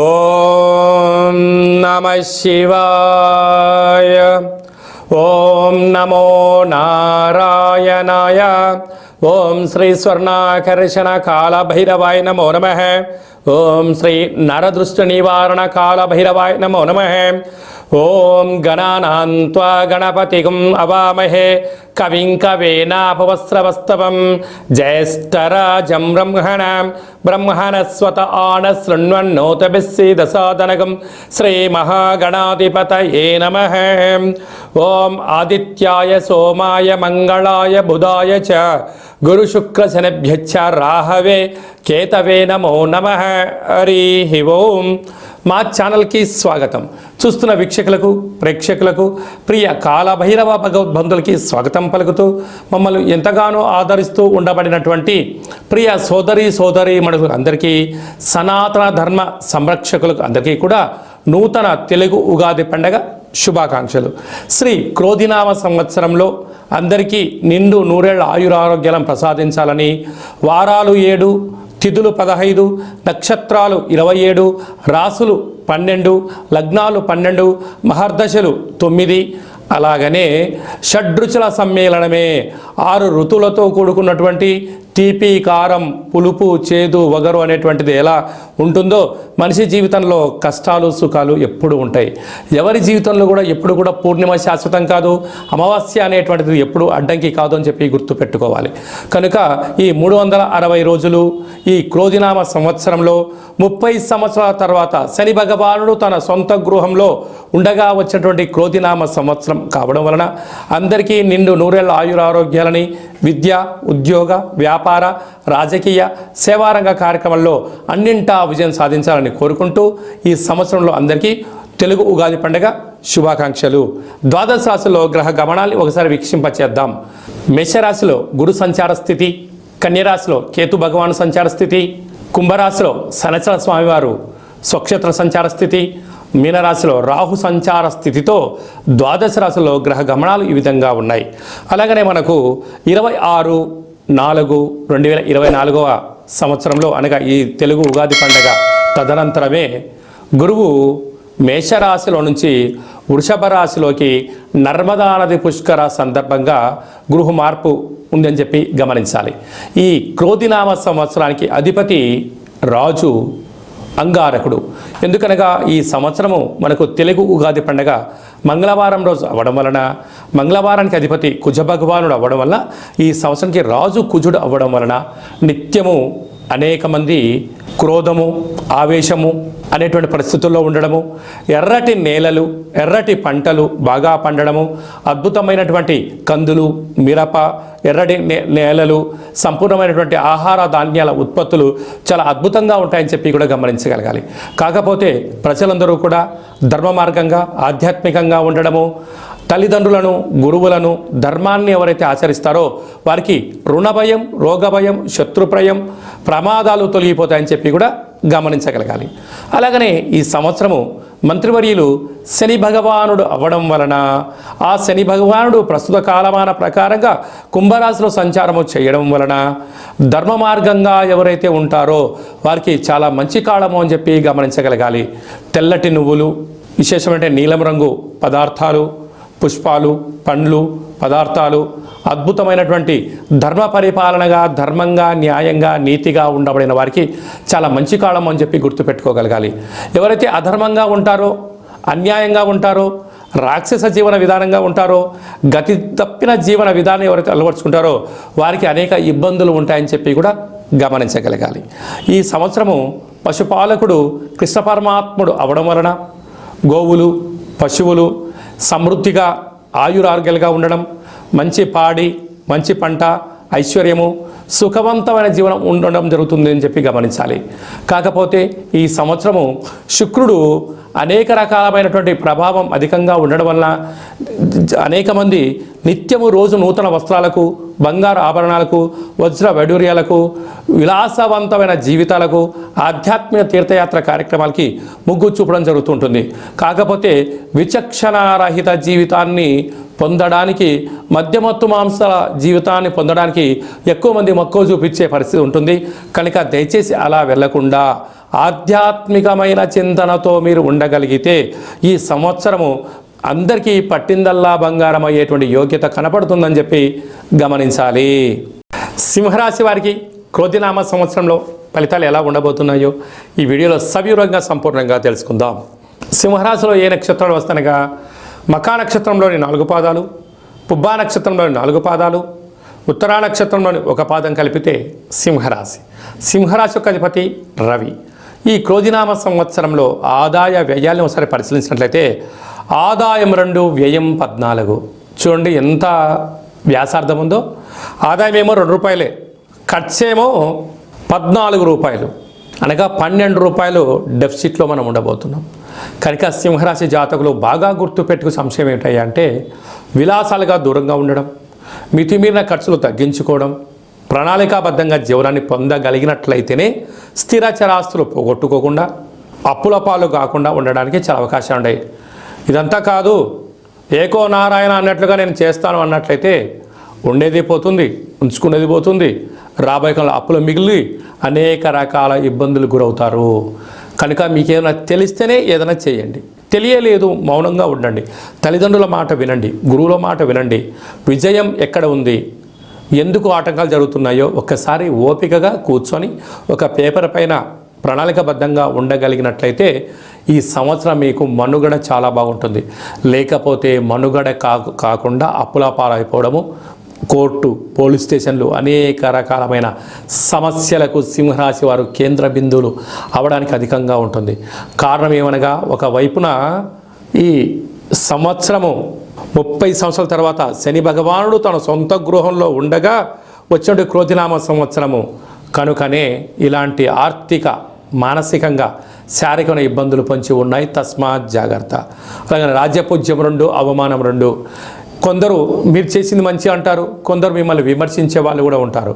ఓం నమః శివాయ. ఓం నమో నారాయణాయ. ఓం శ్రీ స్వర్ణాకర్షణ కాళభైరవాయ నమో నమః. ఓం శ్రీ నరదృష్టి నివారణ కాళభైరవాయ నమో నమః. ఓం గణానాం త్వా గణపతిం అవామహే కవిం కవేనాపవస్రవస్తవం జ్యేష్ఠరాజం బ్రహ్మణస్వత ఆన శృణ్వన్నోతభిస్సీదసాదనగం శ్రీమహాగణాధిపతయే నమః. ఓం ఆదిత్యాయ సోమాయ మంగళాయ బుధాయ చ గురుశుక్రశనిభ్యశ్చ రాహవే కేతవే నమో నమః. హరి ఓం. మా ఛానల్కి స్వాగతం. చూస్తున్న వీక్షకులకు ప్రేక్షకులకు ప్రియ కాళభైరవ భగవద్బంధులకి స్వాగతం పలుకుతూ మమ్మల్ని ఎంతగానో ఆదరిస్తూ ఉండబడినటువంటి ప్రియ సోదరి మనుషులందరికీ సనాతన ధర్మ సంరక్షకులకు అందరికీ కూడా నూతన తెలుగు ఉగాది పండగ శుభాకాంక్షలు. శ్రీ క్రోధినామ సంవత్సరంలో అందరికీ నిండు నూరేళ్ల ఆయురారోగ్యాలను ప్రసాదించాలని, వారాలు 7, తిథులు 15, నక్షత్రాలు 27, రాసులు 12, లగ్నాలు 12, మహర్దశలు 9, అలాగనే షడ్రుచుల సమ్మేళనమే 6 ఋతువులతో కూడుకున్నటువంటి తీపి, కారం, పులుపు, చేదు, వగరు అనేటువంటిది ఎలా ఉంటుందో మనిషి జీవితంలో కష్టాలు సుఖాలు ఎప్పుడు ఉంటాయి. ఎవరి జీవితంలో కూడా ఎప్పుడు కూడా పూర్ణిమ శాశ్వతం కాదు, అమావాస్య అనేటువంటిది ఎప్పుడు అడ్డంకి కాదు అని చెప్పి గుర్తుపెట్టుకోవాలి. కనుక ఈ 360 రోజులు ఈ క్రోధినామ సంవత్సరంలో 30 సంవత్సరాల తర్వాత శని భగవానుడు తన సొంత గృహంలో ఉండగా వచ్చినటువంటి క్రోధినామ సంవత్సరం కావడం వలన అందరికీ నిండు నూరేళ్ల ఆయురారోగ్యాలని, విద్య, ఉద్యోగ, వ్యాపార, రాజకీయ, సేవారంగ కార్యక్రమాల్లో అన్నింటా విజయం సాధించాలని కోరుకుంటూ ఈ సంవత్సరంలో అందరికీ తెలుగు ఉగాది పండుగ శుభాకాంక్షలు. ద్వాదశ రాశిలో గ్రహ గమనాన్ని ఒకసారి వీక్షింపచేద్దాం. మేషరాశిలో గురు సంచార స్థితి, కన్యరాశిలో కేతు భగవాను సంచార స్థితి, కుంభరాశిలో శనిచర స్వామివారు స్వక్షేత్ర సంచార స్థితి, మీనరాశిలో రాహు సంచార స్థితితో ద్వాదశ రాశిలో గ్రహ గమనాలు ఈ విధంగా ఉన్నాయి. అలాగనే మనకు 26/4/2024 సంవత్సరంలో అనగా ఈ తెలుగు ఉగాది పండగ తదనంతరమే గురువు మేషరాశిలో నుంచి వృషభ రాశిలోకి నర్మదా నది పుష్కర సందర్భంగా గృహ మార్పు ఉందని చెప్పి గమనించాలి. ఈ క్రోధినామ సంవత్సరానికి అధిపతి రాజు అంగారకుడు. ఎందుకనగా ఈ సంవత్సరము మనకు తెలుగు ఉగాది పండగ మంగళవారం రోజు అవ్వడం వలన, మంగళవారానికి అధిపతి కుజ భగవానుడు అవ్వడం వలన, ఈ సంవత్సరానికి రాజు కుజుడు అవ్వడం వలన నిత్యము అనేక మంది క్రోధము, ఆవేశము అనేటువంటి పరిస్థితుల్లో ఉండడము, ఎర్రటి నేలలు, ఎర్రటి పంటలు బాగా పండడము, అద్భుతమైనటువంటి కందులు, మిరప, ఎర్రటి నేలలు, సంపూర్ణమైనటువంటి ఆహార ధాన్యాల ఉత్పత్తులు చాలా అద్భుతంగా ఉంటాయని చెప్పి కూడా గమనించగలగాలి. కాకపోతే ప్రజలందరూ కూడా ధర్మ మార్గంగా ఆధ్యాత్మికంగా ఉండడము, తల్లిదండ్రులను, గురువులను, ధర్మాన్ని ఎవరైతే ఆచరిస్తారో వారికి రుణభయం, రోగభయం, శత్రుప్రయం, ప్రమాదాలు తొలగిపోతాయని చెప్పి కూడా గమనించగలగాలి. అలాగనే ఈ సంవత్సరము మంత్రివర్యులు శని భగవానుడు అవ్వడం వలన ఆ శని భగవానుడు ప్రస్తుత కాలమాన ప్రకారంగా కుంభరాశిలో సంచారము చేయడం వలన ధర్మ మార్గంగా ఎవరైతే ఉంటారో వారికి చాలా మంచి కాలము అని చెప్పి గమనించగలగాలి. తెల్లటి నువ్వులు, విశేషమైన నీలం రంగు పదార్థాలు, పుష్పాలు, పండ్లు, పదార్థాలు, అద్భుతమైనటువంటి ధర్మ పరిపాలనగా, ధర్మంగా, న్యాయంగా, నీతిగా ఉండబడిన వారికి చాలా మంచి కాలం అని చెప్పి గుర్తుపెట్టుకోగలగాలి. ఎవరైతే అధర్మంగా ఉంటారో, అన్యాయంగా ఉంటారో, రాక్షస జీవన విధానంగా ఉంటారో, గతి తప్పిన జీవన విధానం ఎవరైతే అలవర్చుకుంటారో వారికి అనేక ఇబ్బందులు ఉంటాయని చెప్పి కూడా గమనించగలగాలి. ఈ సంవత్సరము పశుపాలకుడు కృష్ణ పరమాత్ముడు అవడం వలన గోవులు, పశువులు సమృద్ధిగా ఆయురారోగ్యాలుగా ఉండడం, మంచి పాడి, మంచి పంట, ఐశ్వర్యము, సుఖవంతమైన జీవనం ఉండడం జరుగుతుంది అని చెప్పి గమనించాలి. కాకపోతే ఈ సంవత్సరము శుక్రుడు అనేక రకాలమైనటువంటి ప్రభావం అధికంగా ఉండడం వలన అనేక మంది నిత్యము రోజు నూతన వస్త్రాలకు, బంగారు ఆభరణాలకు, వజ్ర వైడూర్యాలకు, విలాసవంతమైన జీవితాలకు, ఆధ్యాత్మిక తీర్థయాత్ర కార్యక్రమాలకి మొగ్గు చూపడం జరుగుతుంటుంది. కాకపోతే విచక్షణారహిత జీవితాన్ని పొందడానికి, మద్యమత్తు మాంసాల జీవితాన్ని పొందడానికి ఎక్కువ మంది మక్కువ చూపించే పరిస్థితి ఉంటుంది. కనుక దయచేసి అలా వెళ్లకుండా ఆధ్యాత్మికమైన చింతనతో మీరు ఉండగలిగితే ఈ సంవత్సరము అందరికీ పట్టిందల్లా బంగారం అయ్యేటువంటి యోగ్యత కనపడుతుందని చెప్పి గమనించాలి. సింహరాశి వారికి క్రోధినామ సంవత్సరంలో ఫలితాలు ఎలా ఉండబోతున్నాయో ఈ వీడియోలో సవివరంగా సంపూర్ణంగా తెలుసుకుందాం. సింహరాశిలో ఏ నక్షత్రాలు వస్తానగా మకా నక్షత్రంలోని 4 పాదాలు, పుబ్బా నక్షత్రంలోని 4 పాదాలు, ఉత్తరా నక్షత్రంలోని 1 పాదం కలిపితే సింహరాశి. సింహరాశి యొక్క అధిపతి రవి. ఈ క్రోధినామ సంవత్సరంలో ఆదాయ వ్యయాలను ఒకసారి పరిశీలించినట్లయితే ఆదాయం 2, వ్యయం 14. చూడండి ఎంత వ్యాసార్థం ఉందో. ఆదాయం ఏమో 2 రూపాయలే, ఖర్చేమో 14 రూపాయలు, అనగా 12 రూపాయలు డెఫిసిట్లో మనం ఉండబోతున్నాం. కనుక సింహరాశి జాతకులు బాగా గుర్తుపెట్టుకు సంశయం ఏంటంటే విలాసాలుగా దూరంగా ఉండడం, మితిమీరిన ఖర్చులు తగ్గించుకోవడం, ప్రణాళికాబద్ధంగా జీవనాన్ని పొందగలిగినట్లయితేనే స్థిర చరాస్తులు పోగొట్టుకోకుండా అప్పుల పాలు కాకుండా ఉండడానికి చాలా అవకాశాలు ఉన్నాయి. ఇదంతా కాదు, ఏకో నారాయణ అన్నట్లుగా నేను చేస్తాను అన్నట్లయితే ఉండేది పోతుంది, ఉంచుకునేది పోతుంది, రాబోయే కాలంలో అప్పులు మిగిలి అనేక రకాల ఇబ్బందులు గురవుతారు. కనుక మీకేమైనా తెలిస్తేనే ఏదైనా చేయండి, తెలియలేదు మౌనంగా ఉండండి, తల్లిదండ్రుల మాట వినండి, గురువుల మాట వినండి. విజయం ఎక్కడ ఉంది, ఎందుకు ఆటంకాలు జరుగుతున్నాయో ఒక్కసారి ఓపికగా కూర్చొని ఒక పేపర్ పైన ప్రణాళికబద్ధంగా ఉండగలిగినట్లయితే ఈ సంవత్సరం మీకు మనుగడ చాలా బాగుంటుంది. లేకపోతే మనుగడ కాకుండా అప్పుల పాలైపోవడము, కోర్టు, పోలీస్ స్టేషన్లు అనేక రకాలమైన సమస్యలకు సింహరాశి వారు కేంద్ర బిందువులు అవడానికి అధికంగా ఉంటుంది. కారణం ఏమనగా ఒకవైపున ఈ సంవత్సరము 30 సంవత్సరాల తర్వాత శని భగవానుడు తన సొంత గృహంలో ఉండగా వచ్చినటువంటి క్రోధినామ సంవత్సరము. కనుకనే ఇలాంటి ఆర్థిక, మానసికంగా, శారీరకమైన ఇబ్బందులు పొంచి ఉన్నాయి. తస్మాత్ జాగ్రత్త. అలాగే రాజ్యపూజ్యం 2, అవమానం 2. కొందరు మీరు చేసింది మంచి అంటారు, కొందరు మిమ్మల్ని విమర్శించే వాళ్ళు కూడా ఉంటారు.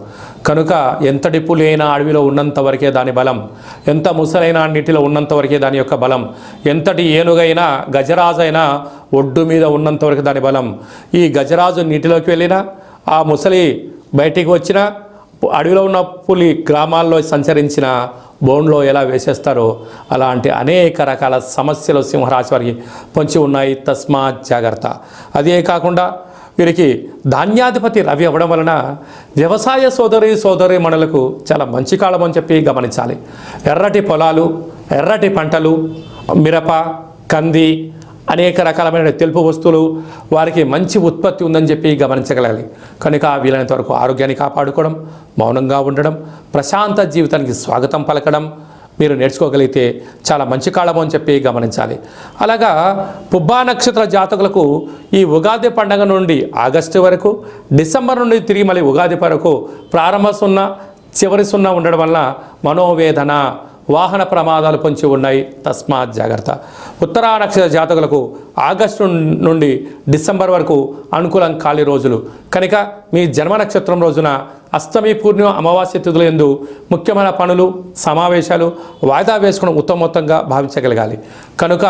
కనుక ఎంతటి పులైన అడవిలో ఉన్నంత వరకే దాని బలం, ఎంత ముసలైన నీటిలో ఉన్నంత వరకే దాని యొక్క బలం, ఎంతటి ఏనుగైనా గజరాజైనా ఒడ్డు మీద ఉన్నంత వరకు దాని బలం. ఈ గజరాజు నీటిలోకి వెళ్ళినా, ఆ ముసలి బయటికి వచ్చినా, అడవిలో ఉన్న పులి గ్రామాల్లో సంచరించిన బోన్లో ఎలా వేసేస్తారో అలాంటి అనేక రకాల సమస్యలు సింహరాశి వారికి పొంచి ఉన్నాయి. తస్మాత్ జాగ్రత్త. అదే కాకుండా వీరికి ధాన్యాధిపతి రవి అవ్వడం వలన వ్యవసాయ సోదరి మణులకు చాలా మంచి కాలం అని చెప్పి గమనించాలి. ఎర్రటి పొలాలు, ఎర్రటి పంటలు, మిరప, కంది, అనేక రకాలమైన తెలుపు వస్తువులు వారికి మంచి ఉత్పత్తి ఉందని చెప్పి గమనించగలగాలి. కనుక వీలైనంత వరకు ఆరోగ్యాన్ని కాపాడుకోవడం, మౌనంగా ఉండడం, ప్రశాంత జీవితానికి స్వాగతం పలకడం మీరు నేర్చుకోగలిగితే చాలా మంచి కాలం అని చెప్పి గమనించాలి. అలాగా పుబ్బా నక్షత్ర జాతకులకు ఈ ఉగాది పండుగ నుండి ఆగస్టు వరకు, డిసెంబర్ నుండి తిరిగి మళ్ళీ ఉగాది వరకు ప్రారంభ 0, చివరి 0 ఉండడం వల్ల మనోవేదన, వాహన ప్రమాదాలు పొంచి ఉన్నాయి. తస్మాత్ జాగ్రత్త. ఉత్తరా నక్షత్ర జాతకులకు ఆగస్టు నుండి డిసెంబర్ వరకు అనుకూలం ఖాళీ రోజులు. కనుక మీ జన్మ నక్షత్రం రోజున అష్టమి, పూర్ణిమ, అమావాస్య తిథుల యందు ముఖ్యమైన పనులు, సమావేశాలు వాయిదా వేసుకోవడం ఉత్తమోత్తంగా భావించగలగాలి. కనుక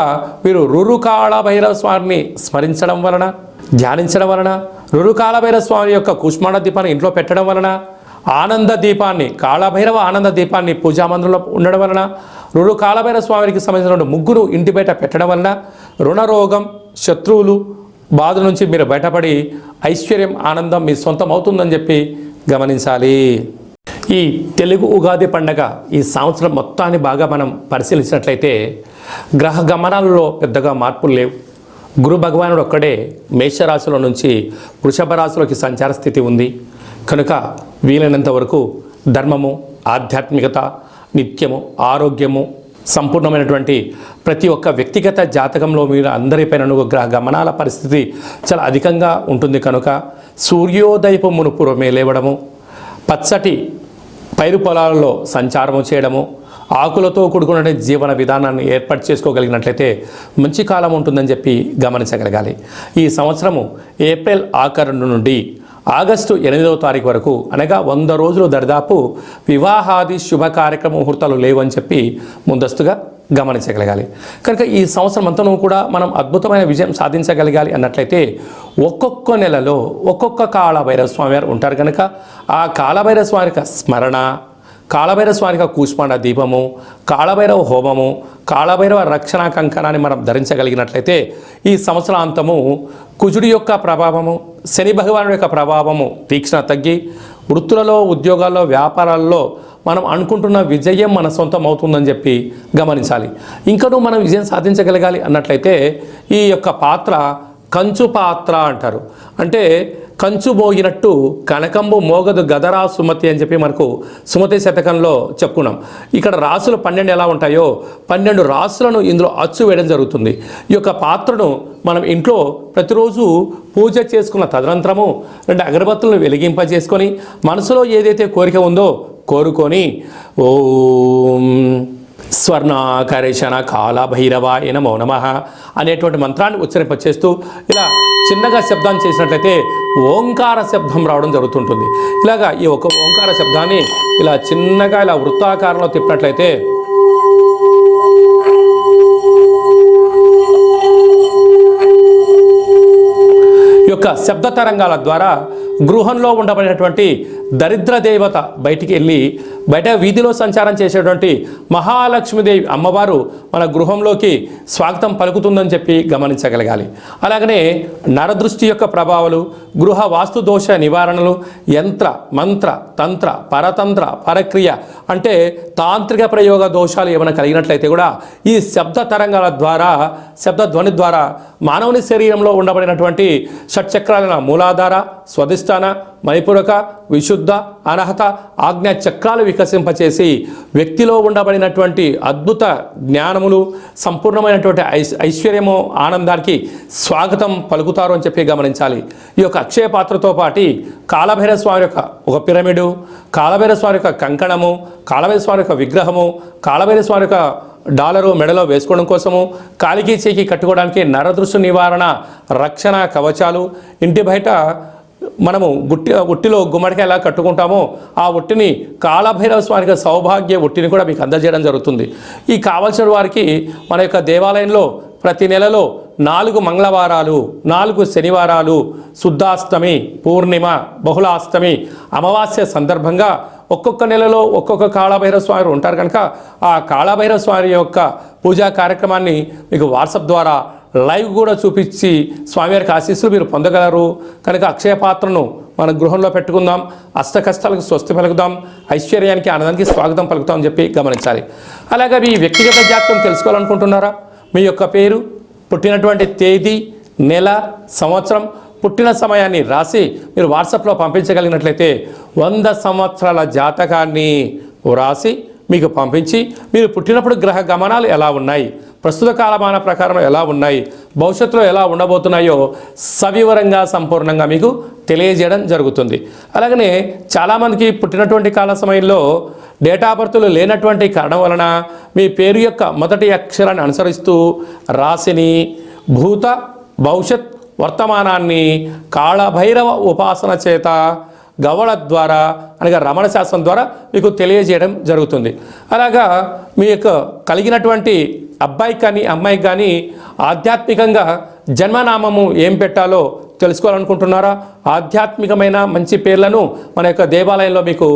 మీరు రురుకాళ భైరవ స్వామిని స్మరించడం వలన, ధ్యానించడం వలన, రురుకాళ భైరవ స్వామి యొక్క కూష్మాండ దీపాన్ని ఇంట్లో పెట్టడం వలన, ఆనంద దీపాన్ని, కాళభైరవ ఆనంద దీపాన్ని పూజామందిరంలో ఉండడం వలన, రురు కాళభైరవ స్వామికి సంబంధించిన 3 ఇంటి బయట పెట్టడం వలన రుణరోగం, శత్రువులు బాధ నుంచి మీరు బయటపడి ఐశ్వర్యం, ఆనందం మీ సొంతం అవుతుందని చెప్పి గమనించాలి. ఈ తెలుగు ఉగాది పండగ ఈ సంవత్సరం మొత్తాన్ని బాగా మనం పరిశీలించినట్లయితే గ్రహ గమనాలలో పెద్దగా మార్పులు లేవు. గురు భగవానుడు ఒక్కడే మేషరాశిలో నుంచి వృషభ రాశిలోకి సంచార స్థితి ఉంది. కనుక వీలైనంత వరకు ధర్మము, ఆధ్యాత్మికత, నిత్యము, ఆరోగ్యము, సంపూర్ణమైనటువంటి ప్రతి ఒక్క వ్యక్తిగత జాతకంలో మీరు అందరిపైన గ్రహ గమనాల పరిస్థితి చాలా అధికంగా ఉంటుంది. కనుక సూర్యోదయపు మునుపురమే లేవడము, పచ్చటి పైరు పొలాలలో సంచారము చేయడము, ఆకులతో కూడుకున్న జీవన విధానాన్ని ఏర్పాటు చేసుకోగలిగినట్లయితే మంచి కాలం ఉంటుందని చెప్పి గమనించగలగాలి. ఈ సంవత్సరము ఏప్రిల్ ఆఖరు నుండి ఆగస్టు 8వ తారీఖు వరకు, అనగా 100 రోజులు దరిదాపు వివాహాది శుభ కార్యక్రమ ముహూర్తాలు లేవని చెప్పి ముందస్తుగా గమనించగలగాలి. కనుక ఈ సంవత్సరం అంతనూ కూడా మనం అద్భుతమైన విజయం సాధించగలగాలి అన్నట్లయితే ఒక్కొక్క నెలలో ఒక్కొక్క కాళభైరవ స్వామి వారు ఉంటారు. కనుక ఆ కాళభైరవ స్వామి యొక్క స్మరణ, కాళభైరవ స్వామికి కూష్మాండ దీపము, కాళభైరవ హోమము, కాళభైరవ రక్షణ కంకణాన్ని మనం ధరించగలిగినట్లయితే ఈ సంవత్సరాంతము కుజుడి యొక్క ప్రభావము, శని భగవానుడి యొక్క ప్రభావము తీక్షణ తగ్గి వృత్తులలో, ఉద్యోగాల్లో, వ్యాపారాల్లో మనం అనుకుంటున్న విజయం మన సొంతం అవుతుందని చెప్పి గమనించాలి. ఇంకనూ మనం విజయం సాధించగలగాలి అన్నట్లయితే ఈ యొక్క పాత్ర కంచు పాత్ర అంటారు. అంటే కంచు మోగినట్టు కనకంబు మోగదు గదరా సుమతి అని చెప్పి మనకు సుమతి శతకంలో చెప్పుకున్నాం. ఇక్కడ రాసులు 12 ఎలా ఉంటాయో 12 రాసులను ఇందులో అచ్చు వేయడం జరుగుతుంది. ఈ యొక్క పాత్రను మనం ఇంట్లో ప్రతిరోజు పూజ చేసుకున్న తదనంతరము 2 అగరబత్తులను వెలిగింపజేసుకొని మనసులో ఏదైతే కోరిక ఉందో కోరుకొని ఓం స్వర్ణాకరేషణ కాళభైరవాయ నమో నమః అనేటువంటి మంత్రాన్ని ఉచ్చరింపచేస్తూ ఇలా చిన్నగా శబ్దాన్ని చేసినట్లయితే ఓంకార శబ్దం రావడం జరుగుతుంటుంది. ఇలాగా ఈ ఒక ఓంకార శబ్దాన్ని ఇలా చిన్నగా ఇలా వృత్తాకారంలో తిప్పినట్లయితే ఈ యొక్క శబ్ద తరంగాల ద్వారా గృహంలో ఉండబడినటువంటి దరిద్ర దేవత బయటికి వెళ్ళి బయట వీధిలో సంచారం చేసేటువంటి మహాలక్ష్మీదేవి అమ్మవారు మన గృహంలోకి స్వాగతం పలుకుతుందని చెప్పి గమనించగలగాలి. అలాగనే నరదృష్టి యొక్క ప్రభావాలు, గృహ వాస్తు దోష నివారణలు, యంత్ర మంత్ర తంత్ర పరతంత్ర పరక్రియ అంటే తాంత్రిక ప్రయోగ దోషాలు ఏమైనా కలిగినట్లయితే కూడా ఈ శబ్ద తరంగాల ద్వారా, శబ్ద ధ్వని ద్వారా మానవుని శరీరంలో ఉండబడినటువంటి షట్చక్రాల మూలాధార, స్వధిష్టాన, మణిపూరక, విశుద్ధ, అనహత, ఆజ్ఞా చక్రాలు వికసింపచేసి వ్యక్తిలో ఉండబడినటువంటి అద్భుత జ్ఞానములు, సంపూర్ణమైనటువంటి ఐశ్వర్యము, ఆనందానికి స్వాగతం పలుకుతారు అని చెప్పి గమనించాలి. ఈ యొక్క అక్షయ పాత్రతో పాటు కాళభైరవ స్వామి యొక్క ఒక పిరమిడు, కాళభైరవ స్వామి యొక్క కంకణము, కాళభైరవ స్వామి యొక్క విగ్రహము, కాళభైరవ స్వామి యొక్క డాలరు మెడలో వేసుకోవడం కోసము, కాలికి చేకి కట్టుకోవడానికి నరదృష్టి నివారణ రక్షణ కవచాలు, ఇంటి బయట మనము ఉట్టిలో గుమ్మడికాయ ఎలా కట్టుకుంటామో ఆ ఉట్టిని కాళభైరవ స్వామికి సౌభాగ్య ఉట్టిని కూడా మీకు అందజేయడం జరుగుతుంది. ఈ కావలసిన వారికి మన యొక్క దేవాలయంలో ప్రతి నెలలో 4 మంగళవారాలు, 4 శనివారాలు, శుద్ధాష్టమి, పూర్ణిమ, బహుళాష్టమి, అమావాస్య సందర్భంగా ఒక్కొక్క నెలలో ఒక్కొక్క కాళభైరవ స్వామి ఉంటారు కనుక ఆ కాళభైరవ స్వామి యొక్క పూజా కార్యక్రమాన్ని మీకు వాట్సాప్ ద్వారా లైవ్ కూడా చూపించి స్వామివారికి ఆశీస్సులు మీరు పొందగలరు. కనుక అక్షయ పాత్రను మన గృహంలో పెట్టుకుందాం, అష్ట కష్టాలకు స్వస్తి పలుకుదాం, ఐశ్వర్యానికి ఆనందానికి స్వాగతం పలుకుతాం అని చెప్పి గమనించాలి. అలాగే మీ వ్యక్తిగత జాతకం తెలుసుకోవాలనుకుంటున్నారా? మీ యొక్క పేరు, పుట్టినటువంటి తేదీ, నెల, సంవత్సరం, పుట్టిన సమయాన్ని రాసి మీరు వాట్సాప్లో పంపించగలిగినట్లయితే 100 సంవత్సరాల జాతకాన్ని రాసి మీకు పంపించి మీరు పుట్టినప్పుడు గ్రహ గమనాలు ఎలా ఉన్నాయి, ప్రస్తుత కాలమాన ప్రకారం ఎలా ఉన్నాయి, భవిష్యత్తులో ఎలా ఉండబోతున్నాయో సవివరంగా సంపూర్ణంగా మీకు తెలియజేయడం జరుగుతుంది. అలాగనే చాలామందికి పుట్టినటువంటి కాల సమయంలో డేటా బర్త్లు లేనటువంటి కారణం వలన మీ పేరు యొక్క మొదటి అక్షరాన్ని అనుసరిస్తూ రాశిని, భూత భవిష్యత్ వర్తమానాన్ని కాళభైరవ ఉపాసన చేత గవళ ద్వారా అనగా రమణ శాస్త్రం ద్వారా మీకు తెలియజేయడం జరుగుతుంది. అలాగా మీ యొక్క కలిగినటువంటి అబ్బాయికి కానీ అమ్మాయికి కానీ ఆధ్యాత్మికంగా జన్మనామము ఏం పెట్టాలో తెలుసుకోవాలనుకుంటున్నారా? ఆధ్యాత్మికమైన మంచి పేర్లను మన యొక్క దేవాలయంలో మీకు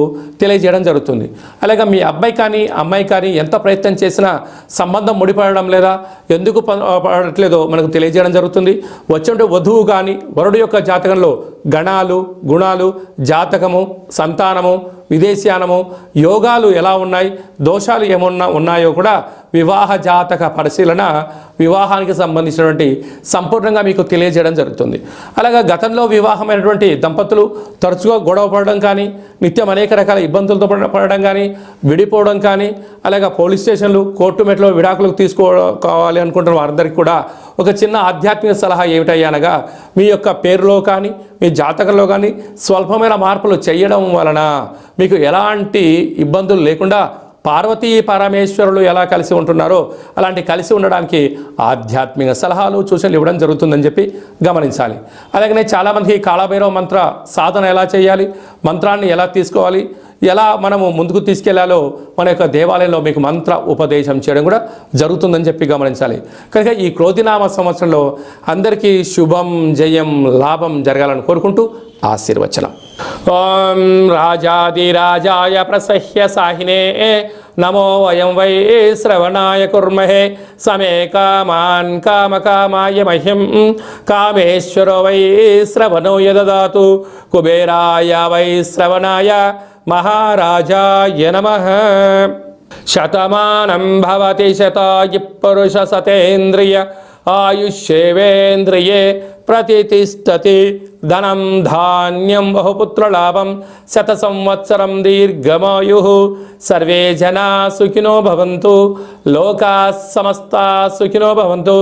తెలియజేయడం జరుగుతుంది. అలాగే మీ అబ్బాయి కానీ అమ్మాయి కానీ ఎంత ప్రయత్నం చేసినా సంబంధం ముడిపడడం లేదా, ఎందుకు పడట్లేదో మనకు తెలియజేయడం జరుగుతుంది. వచ్చే వధువు కానీ వరుడు యొక్క జాతకంలో గణాలు, గుణాలు, జాతకము, సంతానము, విదేశీయానము, యోగాలు ఎలా ఉన్నాయి, దోషాలు ఏమన్నా ఉన్నాయో కూడా వివాహ జాతక పరిశీలన, వివాహానికి సంబంధించినటువంటి సంపూర్ణంగా మీకు తెలియజేయడం జరుగుతుంది. అలాగే గతంలో వివాహమైనటువంటి దంపతులు తరచుగా గొడవ పడడం కానీ, నిత్యం అనేక రకాల ఇబ్బందులతో పడడం కానీ, విడిపోవడం కానీ, అలాగే పోలీస్ స్టేషన్లు, కోర్టు మెట్లో విడాకులకు తీసుకోవాలి అనుకుంటున్న వారందరికీ కూడా ఒక చిన్న ఆధ్యాత్మిక సలహా ఏమిటయ్యా అనగా మీ యొక్క పేరులో కానీ మీ జాతకంలో కానీ స్వల్పమైన మార్పులు చేయడం వలన మీకు ఎలాంటి ఇబ్బందులు లేకుండా పార్వతీ పరమేశ్వరులు ఎలా కలిసి ఉంటున్నారో అలాంటి కలిసి ఉండడానికి ఆధ్యాత్మిక సలహాలు సూచనలు ఇవ్వడం జరుగుతుందని చెప్పి గమనించాలి. అలాగనే చాలామందికి కాళభైరవ మంత్ర సాధన ఎలా చేయాలి, మంత్రాన్ని ఎలా తీసుకోవాలి, ఎలా మనము ముందుకు తీసుకెళ్లాలో మన యొక్క దేవాలయంలో మీకు మంత్ర ఉపదేశం చేయడం కూడా జరుగుతుందని చెప్పి గమనించాలి. కనుక ఈ క్రోధినామ సంవత్సరంలో అందరికీ శుభం, జయం, లాభం జరగాలని కోరుకుంటూ ఆశీర్వచనం. ఓం రాజాదిరాజాయ ప్రసహ్య సాహినే నమో వయం వై శ్రవణాయ కుర్మహే సమే కామాన్ కామకామాయ మహ్యం కామేశ్వరో వై శ్రవణో యదదాతు కుబేరాయ వై శ్రవణాయ మహారాజాయ నమః. శతమానం భవతి శతాయు పురుష సతేంద్రియ ఆయుష్యేవేంద్రియే ప్రతిష్టతి ధనం ధాన్యం బహుపుత్రలాభం శత సంవత్సరం దీర్ఘమాయు. సర్వే జనా సుఖినో భవంతు లోకా సమస్తా సుఖినో భవంతు.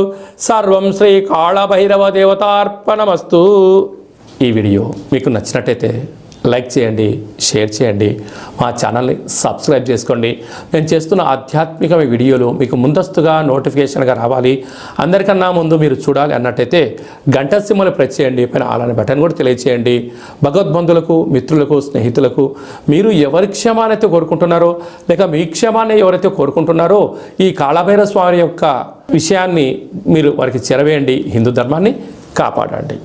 సర్వం శ్రీ కాళభైరవ దేవతార్పణమస్తు. ఈ వీడియో మీకు నచ్చినట్టయితే లైక్ చేయండి, షేర్ చేయండి, మా ఛానల్ని సబ్స్క్రైబ్ చేసుకోండి. నేను చేస్తున్న ఆధ్యాత్మిక వీడియోలు మీకు ముందస్తుగా నోటిఫికేషన్గా రావాలి, అందరికన్నా ముందు మీరు చూడాలి అన్నట్టయితే గంట సింబల్ ప్రెస్ చేయండి, పైన అలానే బటన్ కూడా తెలియచేయండి. భగవద్బంధులకు, మిత్రులకు, స్నేహితులకు మీరు ఎవరి క్షేమానైతే కోరుకుంటున్నారో లేక మీ క్షేమాన్ని ఎవరైతే కోరుకుంటున్నారో ఈ కాళభైరవ స్వామి యొక్క విషయాన్ని మీరు వారికి చేరవేయండి. హిందూ ధర్మాన్ని కాపాడండి.